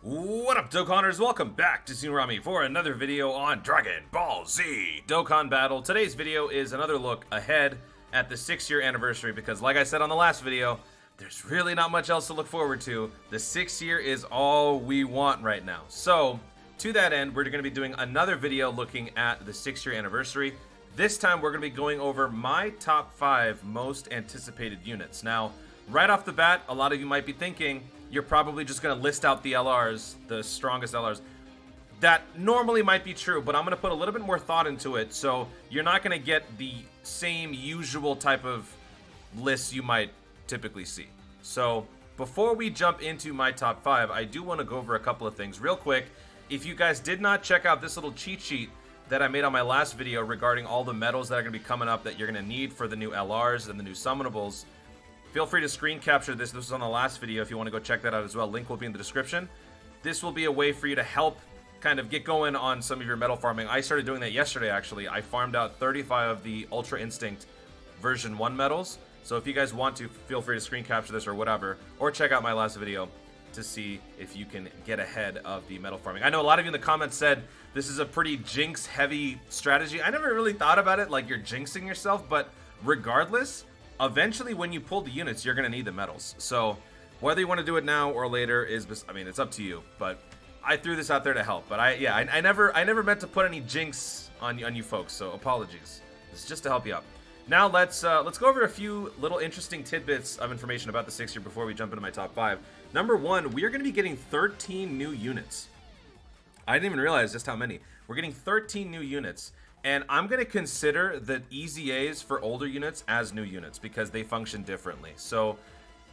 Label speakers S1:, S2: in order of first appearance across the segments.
S1: What up, Dokkaners? Welcome back to ToonRami for another video on Dragon Ball Z Dokkan Battle. Today's video is another look ahead at the 6-year anniversary because, like I said on the last video, there's really not much else to look forward to. The 6th year is all we want right now. So, to that end, we're going to be doing another video looking at the 6-year anniversary. This time, we're going to be going over my top 5 most anticipated units. Now, right off the bat, a lot of you might be thinking, you're probably just going to list out the LRs, the strongest LRs. That normally might be true, but I'm going to put a little bit more thought into it, so you're not going to get the same usual type of lists you might typically see. So before we jump into my top 5, I do want to go over a couple of things real quick. If you guys did not check out this little cheat sheet that I made on my last video regarding all the medals that are going to be coming up that you're going to need for the new LRs and the new summonables, feel free to screen capture this. This was on the last video if you want to go check that out as well. Link will be in the description. This will be a way for you to help kind of get going on some of your medal farming. I started doing that yesterday, actually. I farmed out 35 of the Ultra Instinct version 1 medals. So if you guys want to, feel free to screen capture this or whatever, or check out my last video to see if you can get ahead of the medal farming. I know a lot of you in the comments said this is a pretty jinx-heavy strategy. I never really thought about it like you're jinxing yourself, but regardless, eventually, when you pull the units, you're going to need the medals. So, whether you want to do it now or later is, I mean, it's up to you. But I threw this out there to help. But I never meant to put any jinx on you folks. So, apologies. It's just to help you out. Now, let's go over a few little interesting tidbits of information about the 6th year before we jump into my top 5. Number 1, we are going to be getting 13 new units. I didn't even realize just how many. We're getting 13 new units. And I'm going to consider the EZAs for older units as new units because they function differently. So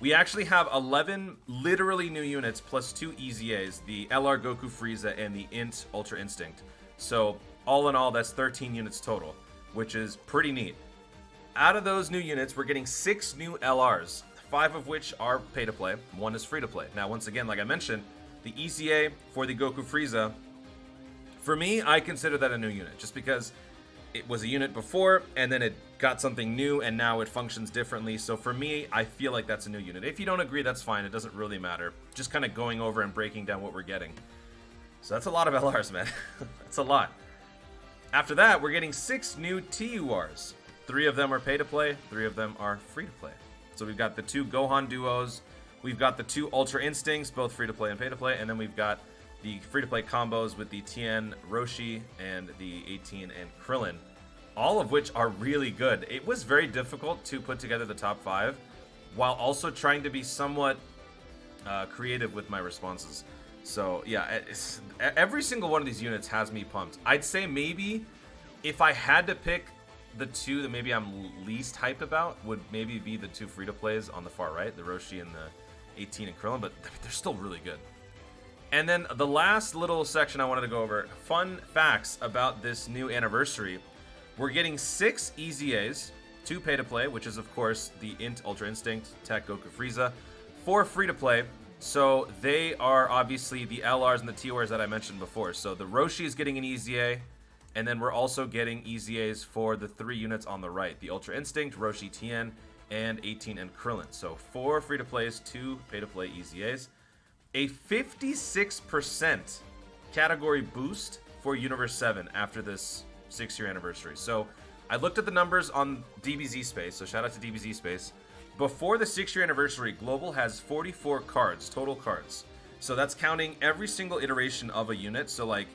S1: we actually have 11 literally new units plus 2 EZAs, the LR Goku Frieza and the Int Ultra Instinct. So all in all, that's 13 units total, which is pretty neat. Out of those new units, we're getting 6 new LRs, 5 of which are pay-to-play, 1 is free-to-play. Now, once again, like I mentioned, the EZA for the Goku Frieza, for me, I consider that a new unit, just because it was a unit before, and then it got something new, and now it functions differently. So for me, I feel like that's a new unit. If you don't agree, that's fine. It doesn't really matter. Just kind of going over and breaking down what we're getting. So that's a lot of LRs, man. That's a lot. After that, we're getting 6 new TURs. 3 of them are pay-to-play. 3 of them are free-to-play. So we've got the 2 Gohan duos. We've got the 2 Ultra Instincts, both free-to-play and pay-to-play. And then we've got the free-to-play combos with the Tien Roshi and the 18 and Krillin, all of which are really good. It was very difficult to put together the top 5 while also trying to be somewhat creative with my responses. So yeah, every single one of these units has me pumped. I'd say maybe if I had to pick the 2 that maybe I'm least hyped about would maybe be the 2 free-to-plays on the far right, the Roshi and the 18 and Krillin, but they're still really good. And then the last little section I wanted to go over, fun facts about this new anniversary. We're getting 6 EZAs, 2 pay-to-play, which is, of course, the Int Ultra Instinct, Tech Goku Frieza, 4 free-to-play. So they are obviously the LRs and the TORs that I mentioned before. So the Roshi is getting an EZA, and then we're also getting EZAs for the 3 units on the right, the Ultra Instinct, Roshi Tien, and 18 and Krillin. So 4 free-to-plays, 2 pay-to-play EZAs. A 56% category boost for Universe 7 after this 6-year anniversary. So I looked at the numbers on DBZ Space, so shout out to DBZ Space. Before the 6-year anniversary, Global has 44 cards, total cards. So that's counting every single iteration of a unit. So like,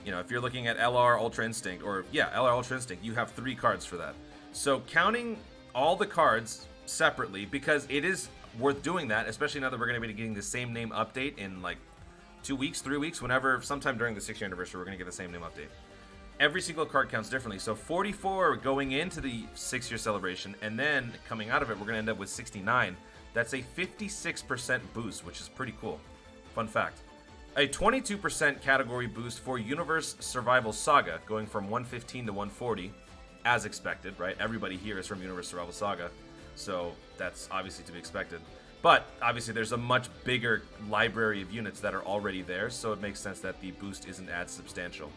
S1: you know, if you're looking at LR Ultra Instinct, or yeah, LR Ultra Instinct, you have 3 cards for that. So counting all the cards separately, because it is worth doing that, especially now that we're going to be getting the same name update in like 2 weeks, 3 weeks, whenever, sometime during the 6-year anniversary, we're going to get the same name update. Every single card counts differently. So 44 going into the 6-year celebration, and then coming out of it, we're going to end up with 69. That's a 56% boost, which is pretty cool. Fun fact. A 22% category boost for Universe Survival Saga, going from 115 to 140, as expected, right? Everybody here is from Universe Survival Saga, so that's obviously to be expected. But obviously there's a much bigger library of units that are already there, so it makes sense that the boost isn't as substantial.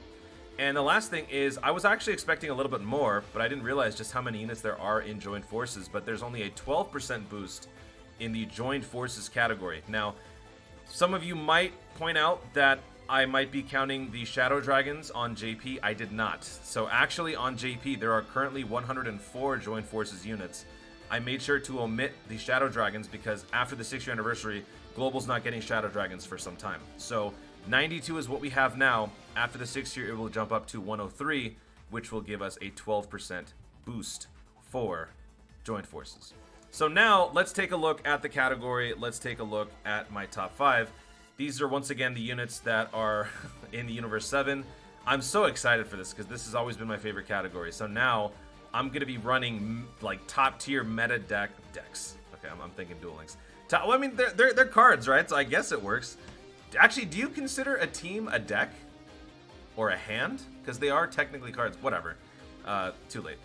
S1: And the last thing is, I was actually expecting a little bit more, but I didn't realize just how many units there are in Joined Forces, but there's only a 12% boost in the Joined Forces category. Now, Some of you might point out that I might be counting the Shadow Dragons on JP. I did not. So actually on JP, there are currently 104 Joined Forces units. I made sure to omit the Shadow Dragons because after the 6-year anniversary, Global's not getting Shadow Dragons for some time. So 92 is what we have now. After the 6th year, it will jump up to 103, which will give us a 12% boost for Joined Forces. So now let's take a look at the category. Let's take a look at my top 5. These are once again the units that are in the Universe 7. I'm so excited for this because this has always been my favorite category. So now I'm going to be running like top tier meta decks. Okay, I'm thinking Duel Links. Well, I mean, they're cards, right? So I guess it works. Actually, do you consider a team a deck? Or a hand? Because they are technically cards. Whatever. Too late.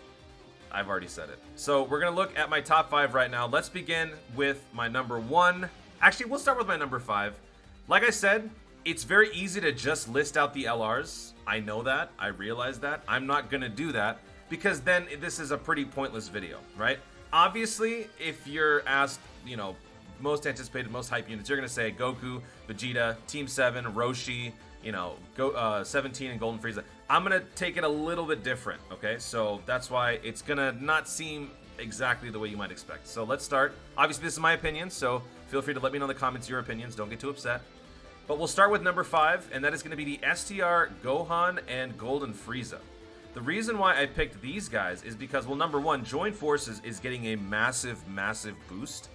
S1: I've already said it. So we're going to look at my top 5 right now. Let's begin with my number 1. Actually, we'll start with my number 5. Like I said, it's very easy to just list out the LRs. I know that. I realize that. I'm not going to do that because then this is a pretty pointless video, right? Obviously, if you're asked, you know, most anticipated, most hype units, you're going to say Goku, Vegeta, Team 7, Roshi, you know, 17 and Golden Frieza. I'm going to take it a little bit different, okay? So that's why it's going to not seem exactly the way you might expect. So let's start. Obviously, this is my opinion, so feel free to let me know in the comments your opinions. Don't get too upset. But we'll start with number 5, and that is going to be the STR, Gohan, and Golden Frieza. The reason why I picked these guys is because, well, number 1, Joined Forces is getting a massive, massive boost.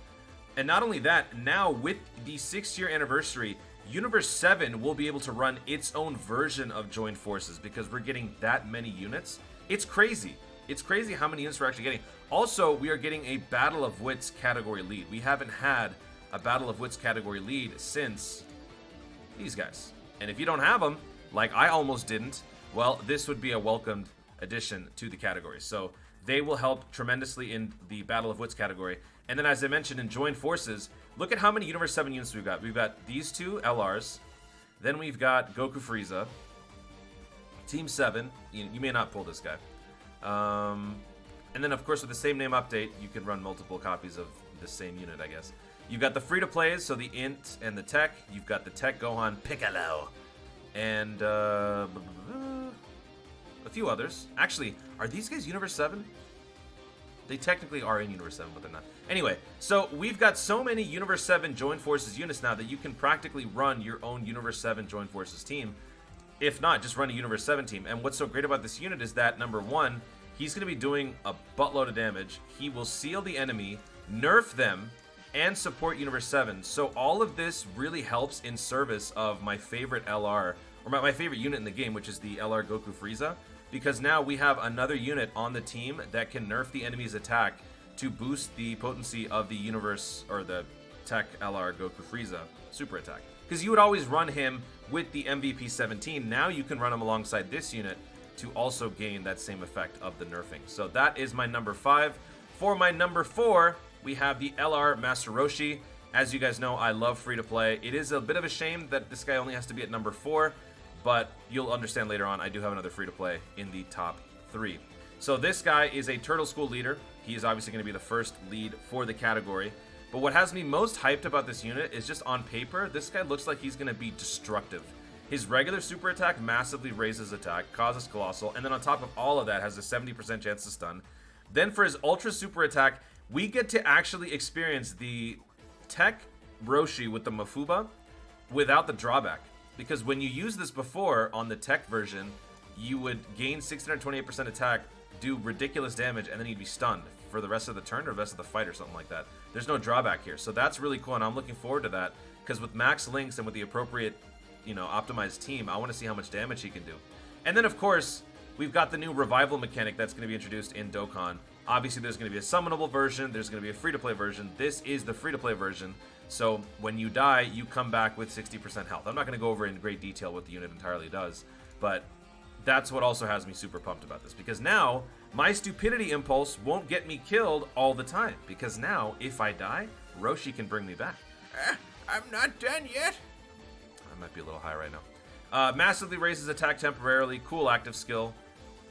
S1: And not only that, now with the 6-year anniversary, Universe 7 will be able to run its own version of Joined Forces because we're getting that many units. It's crazy. It's crazy how many units we're actually getting. Also, we are getting a Battle of Wits category lead. We haven't had a Battle of Wits category lead since these guys. And if you don't have them, like I almost didn't, well, this would be a welcomed addition to the category. So they will help tremendously in the Battle of Wits category. And then, as I mentioned, in Joined Forces, look at how many Universe 7 units we've got. We've got these 2 LRs. Then we've got Goku Frieza. Team 7. You may not pull this guy. And then, of course, with the same name update, you can run multiple copies of the same unit, I guess. You've got the free-to-plays, so the Int and the Tech. You've got the Tech Gohan Piccolo. And a few others. Actually, are these guys Universe 7? They technically are in Universe 7, but they're not. Anyway, so we've got so many Universe 7 Joined Forces units now that you can practically run your own Universe 7 Joined Forces team. If not, just run a Universe 7 team. And what's so great about this unit is that, number 1, he's going to be doing a buttload of damage. He will seal the enemy, nerf them, and support Universe 7. So all of this really helps in service of my favorite LR, or my favorite unit in the game, which is the LR Goku Frieza. Because now we have another unit on the team that can nerf the enemy's attack to boost the potency of the Universe, or the Tech LR Goku Frieza super attack. Because you would always run him with the MVP 17. Now you can run him alongside this unit to also gain that same effect of the nerfing. So that is my number 5. For my number 4, we have the LR Master Roshi. As you guys know, I love free-to-play. It is a bit of a shame that this guy only has to be at number 4. But you'll understand later on, I do have another free-to-play in the top 3. So this guy is a Turtle School leader. He is obviously going to be the first lead for the category. But what has me most hyped about this unit is just on paper, this guy looks like he's going to be destructive. His regular super attack massively raises attack, causes Colossal, and then on top of all of that has a 70% chance to stun. Then for his ultra super attack, we get to actually experience the Tech Roshi with the Mafuba without the drawback. Because when you use this before on the Tech version, you would gain 628% attack, do ridiculous damage, and then you'd be stunned for the rest of the turn or the rest of the fight or something like that. There's no drawback here. So that's really cool, and I'm looking forward to that. Because with max links and with the appropriate, you know, optimized team, I want to see how much damage he can do. And then, of course, we've got the new revival mechanic that's going to be introduced in Dokkan. Obviously, there's going to be a summonable version. There's going to be a free-to-play version. This is the free-to-play version. So when you die, you come back with 60% health. I'm not going to go over in great detail what the unit entirely does, but that's what also has me super pumped about this. Because now, my stupidity impulse won't get me killed all the time. Because now, if I die, Roshi can bring me back. I'm not done yet. I might be a little high right now. Massively raises attack temporarily. Cool active skill.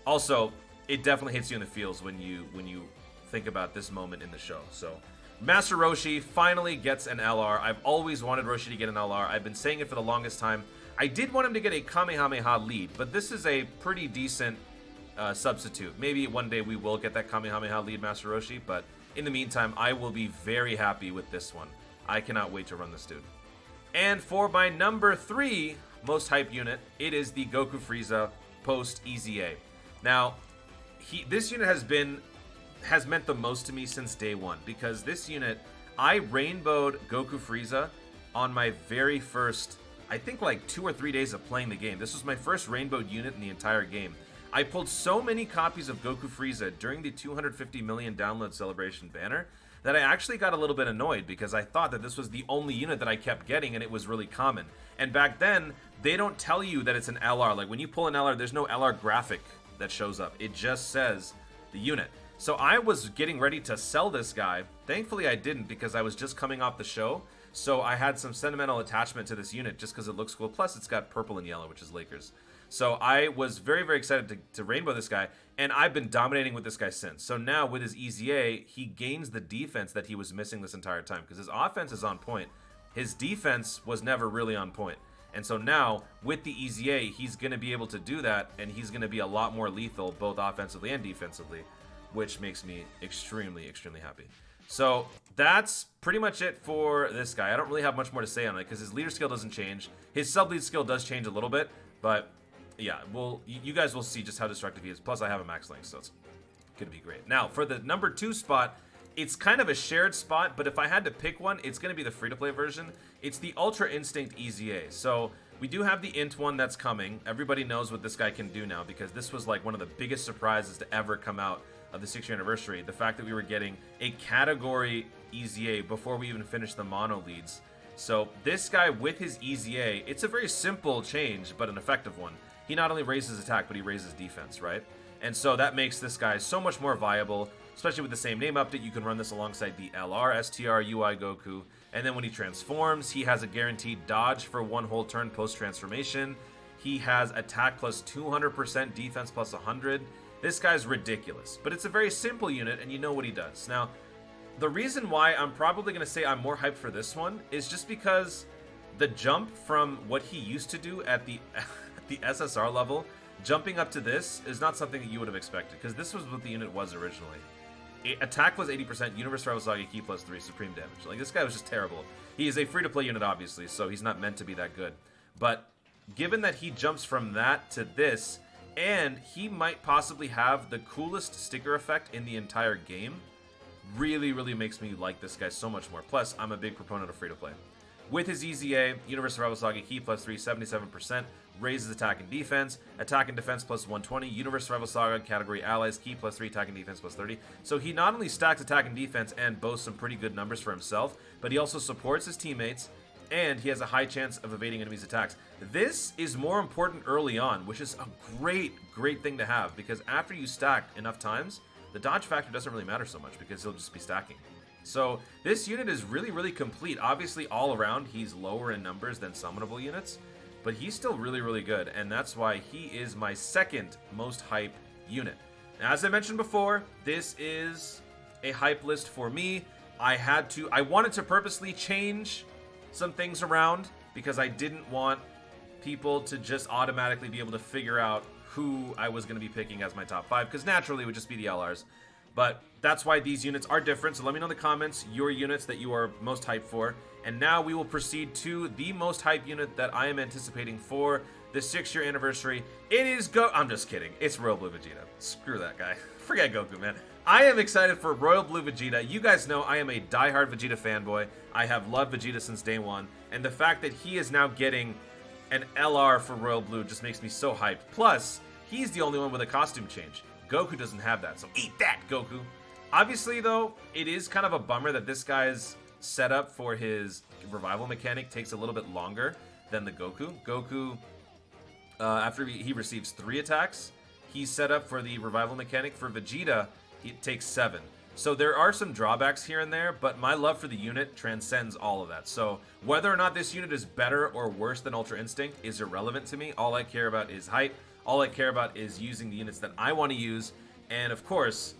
S1: Also, it definitely hits you in the feels when you think about this moment in the show. So Master Roshi finally gets an LR. I've always wanted Roshi to get an LR. I've been saying it for the longest time. I did want him to get a Kamehameha lead, but this is a pretty decent substitute. Maybe one day we will get that Kamehameha lead Master Roshi, but in the meantime, I will be very happy with this one. I cannot wait to run this dude. And for my number 3 most hype unit, it is the Goku Frieza post EZA. Now, this unit has meant the most to me since day one, because this unit, I rainbowed Goku Frieza on my very first, I think like 2 or 3 days of playing the game. This was my first rainbowed unit in the entire game. I pulled so many copies of Goku Frieza during the 250 million download celebration banner that I actually got a little bit annoyed, because I thought that this was the only unit that I kept getting and it was really common. And back then, they don't tell you that it's an LR. Like when you pull an LR, there's no LR graphic that shows up. It just says the unit. So I was getting ready to sell this guy. Thankfully I didn't, because I was just coming off the show. So I had some sentimental attachment to this unit just because it looks cool. Plus it's got purple and yellow, which is Lakers. So I was very, very excited to rainbow this guy, and I've been dominating with this guy since. So now with his EZA, he gains the defense that he was missing this entire time, because his offense is on point. His defense was never really on point. And so now, with the EZA, he's going to be able to do that, and he's going to be a lot more lethal, both offensively and defensively, which makes me extremely, extremely happy. So that's pretty much it for this guy. I don't really have much more to say on it, because his leader skill doesn't change. His sub-lead skill does change a little bit, but yeah, well, you guys will see just how destructive he is. Plus, I have a max length, so it's going to be great. Now, for the number 2 spot, it's kind of a shared spot, but if I had to pick one, it's going to be the free-to-play version. It's the Ultra Instinct EZA. So we do have the Int one that's coming. Everybody knows what this guy can do now, because this was like one of the biggest surprises to ever come out of the 6-year anniversary. The fact that we were getting a category EZA before we even finished the mono leads. So this guy with his EZA, it's a very simple change, but an effective one. He not only raises attack, but he raises defense, right? And so that makes this guy so much more viable, especially with the same name update. You can run this alongside the LR, STR, UI Goku, and then when he transforms, he has a guaranteed dodge for 1 whole turn post-transformation. He has attack plus 200%, defense plus 100. This guy's ridiculous, but it's a very simple unit, and you know what he does. Now, the reason why I'm probably going to say I'm more hyped for this one is just because the jump from what he used to do at the SSR level, jumping up to this is not something that you would have expected, because this was what the unit was originally. Attack was 80%, Universe Rival Saga Key plus 3, Supreme Damage. Like, this guy was just terrible. He is a free-to-play unit, obviously, so he's not meant to be that good. But given that he jumps from that to this, and he might possibly have the coolest sticker effect in the entire game, really, really makes me like this guy so much more. Plus, I'm a big proponent of free-to-play. With his EZA, Universe Rival Saga Key plus 3, 77%, raises attack and defense, attack and defense plus 120, Universe Rival Saga category allies, Key plus 3, attack and defense plus 30. So he not only stacks attack and defense and boasts some pretty good numbers for himself, but he also supports his teammates, and he has a high chance of evading enemies' attacks. This is more important early on, which is a great, great thing to have, because after you stack enough times, the dodge factor doesn't really matter so much, because he'll just be stacking. So this unit is really, really complete. Obviously, all around, he's lower in numbers than summonable units, but he's still really, really good, and that's why he is my second most hype unit. Now, as I mentioned before, this is a hype list for me. I wanted to purposely change some things around, because I didn't want people to just automatically be able to figure out who I was going to be picking as my top 5, because naturally it would just be the LRs. But that's why these units are different, so let me know in the comments your units that you are most hyped for. And now we will proceed to the most hype unit that I am anticipating for the 6-year anniversary. It is I'm just kidding. It's Royal Blue Vegeta. Screw that guy. Forget Goku, man. I am excited for Royal Blue Vegeta. You guys know I am a diehard Vegeta fanboy. I have loved Vegeta since day one. And the fact that he is now getting an LR for Royal Blue just makes me so hyped. Plus, he's the only one with a costume change. Goku doesn't have that, so eat that, Goku. Obviously, though, it is kind of a bummer that this guy's setup for his revival mechanic takes a little bit longer than the Goku. Goku, after he receives 3 attacks, he's set up for the revival mechanic. For Vegeta, it takes 7. So there are some drawbacks here and there, but my love for the unit transcends all of that. So whether or not this unit is better or worse than Ultra Instinct is irrelevant to me. All I care about is height. All I care about is using the units that I want to use. And of course,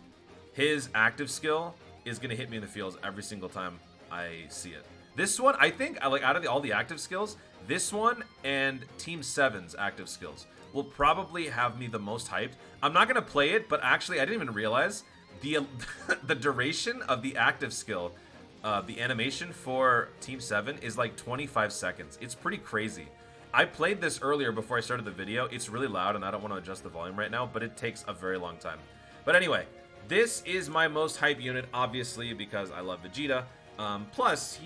S1: his active skill is going to hit me in the feels every single time I see it. This one, I think, like out of all the active skills, this one and Team 7's active skills will probably have me the most hyped. I'm not going to play it, but actually I didn't even realize the the duration of the active skill, the animation for Team 7 is like 25 seconds. It's pretty crazy. I played this earlier before I started the video. It's really loud and I don't want to adjust the volume right now, but it takes a very long time. But anyway, this is my most hype unit, obviously, because I love Vegeta. Plus,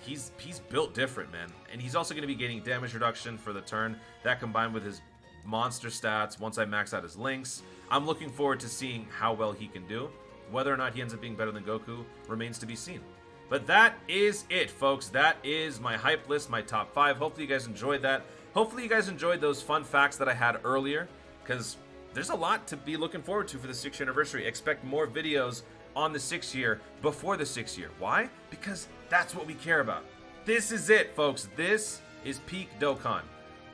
S1: he's built different, man. And he's also going to be gaining damage reduction for the turn. That combined with his monster stats, once I max out his links, I'm looking forward to seeing how well he can do. Whether or not he ends up being better than Goku remains to be seen. But that is it, folks. That is my hype list, my top 5. Hopefully you guys enjoyed that. Hopefully you guys enjoyed those fun facts that I had earlier, because there's a lot to be looking forward to for the 6th year anniversary. Expect more videos on the 6th year before the 6th year. Why? Because that's what we care about. This is it, folks. This is peak Dokkan.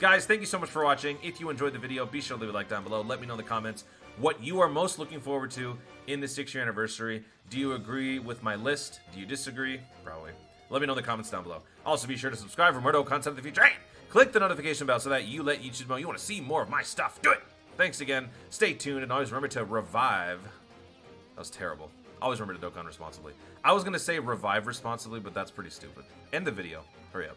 S1: Guys, thank you so much for watching. If you enjoyed the video, be sure to leave a like down below. Let me know in the comments what you are most looking forward to in the 6th year anniversary. Do you agree with my list? Do you disagree? Probably. Let me know in the comments down below. Also, be sure to subscribe for more Dokkan content in the future. And click the notification bell so that you let YouTube know you want to see more of my stuff. Do it! Thanks again. Stay tuned, and always remember to revive. That was terrible. Always remember to Dokkan responsibly. I was going to say revive responsibly, but that's pretty stupid. End the video. Hurry up.